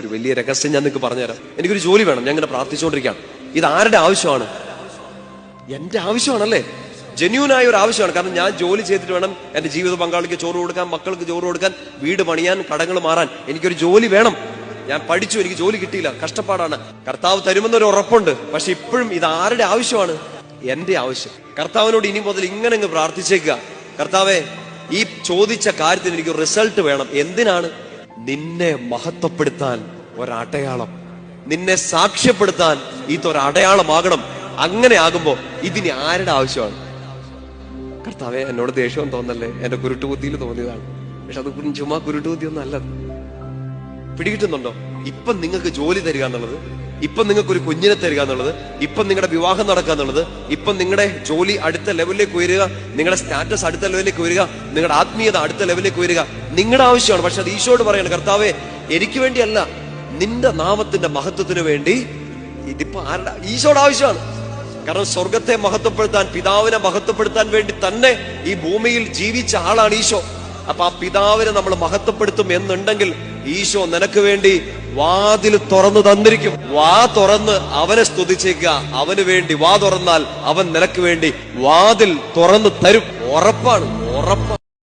ഒരു വലിയ രഹസ്യം ഞാൻ നിങ്ങൾക്ക് പറഞ്ഞുതരാം. എനിക്കൊരു ജോലി വേണം, ഞാൻ ഇങ്ങനെ പ്രാർത്ഥിച്ചുകൊണ്ടിരിക്കുകയാണ്. ഇത് ആരുടെ ആവശ്യമാണ്? എന്റെ ആവശ്യമാണല്ലേ, ജെന്യൂനായ ഒരു ആവശ്യമാണ്. കാരണം ഞാൻ ജോലി ചെയ്തിട്ട് വേണം എന്റെ ജീവിത പങ്കാളിക്ക് ചോറ് കൊടുക്കാൻ, മക്കൾക്ക് ചോറ് കൊടുക്കാൻ, വീട് പണിയാൻ, കടങ്ങൾ മാറാൻ. എനിക്കൊരു ജോലി വേണം. ഞാൻ പഠിച്ചു, എനിക്ക് ജോലി കിട്ടിയില്ല, കഷ്ടപ്പാടാണ്. കർത്താവ് തരുമെന്നൊരു ഉറപ്പുണ്ട്. പക്ഷെ ഇപ്പോഴും ഇത് ആരുടെ ആവശ്യമാണ്? എന്റെ ആവശ്യം. കർത്താവിനോട് ഇനി മുതൽ ഇങ്ങനെ അങ്ങ് പ്രാർത്ഥിച്ചേക്കുക, കർത്താവേ ഈ ചോദിച്ച കാര്യത്തിന് എനിക്ക് റിസൾട്ട് വേണം. എന്തിനാണ്? നിന്നെ മഹത്വപ്പെടുത്താൻ ഒരടയാളം, നിന്നെ സാക്ഷ്യപ്പെടുത്താൻ ഇതൊരടയാളമാകണം. അങ്ങനെ ആകുമ്പോ ഇതിന് ആരുടെ ആവശ്യമാണ്? കർത്താവെ എന്നോട് ദേഷ്യം തോന്നല്ലേ, എന്റെ കുരുട്ടുബുദ്ധിയിൽ തോന്നിയതാണ്. പക്ഷെ അത് ചുമ്മാ കുരുട്ടുബുദ്ധിയൊന്നും അല്ലത്. പിടികിട്ടുന്നുണ്ടോ? ഇപ്പം നിങ്ങൾക്ക് ജോലി തരിക എന്നുള്ളത്, ഇപ്പം നിങ്ങൾക്ക് ഒരു കുഞ്ഞിനെ തരിക എന്നുള്ളത്, ഇപ്പം നിങ്ങളുടെ വിവാഹം നടക്കുക എന്നുള്ളത്, ഇപ്പം നിങ്ങളുടെ ജോലി അടുത്ത ലെവലിലേക്ക് ഉയരുക, നിങ്ങളുടെ സ്റ്റാറ്റസ് അടുത്ത ലെവലിലേക്ക് ഉയരുക, നിങ്ങളുടെ ആത്മീയത അടുത്ത ലെവലിലേക്ക് ഉയരുക, നിങ്ങളുടെ ആവശ്യമാണ്. പക്ഷെ അത് ഈശോയോട് പറയാണ്, കർത്താവെ എനിക്ക് വേണ്ടിയല്ല, നിന്റെ നാമത്തിന്റെ മഹത്വത്തിന് വേണ്ടി. ഇതിപ്പോ ആരുടെ? ഈശോയുടെ ആവശ്യമാണ്. കാരണം സ്വർഗത്തെ മഹത്വപ്പെടുത്താൻ, പിതാവിനെ മഹത്വപ്പെടുത്താൻ വേണ്ടി തന്നെ ഈ ഭൂമിയിൽ ജീവിച്ച ആളാണ് ഈശോ. അപ്പൊ ആ പിതാവിനെ നമ്മൾ മഹത്വപ്പെടുത്തും എന്നുണ്ടെങ്കിൽ ഈശോ നിനക്ക് വേണ്ടി വാതിൽ തുറന്നു തന്നിരിക്കും. വാ തുറന്ന് അവനെ സ്തുതിച്ചേക്കുക. അവന് വേണ്ടി വാ തുറന്നാൽ അവൻ നിനക്ക് വേണ്ടി വാതിൽ തുറന്നു തരും. ഉറപ്പാണ്, ഉറപ്പാണ്.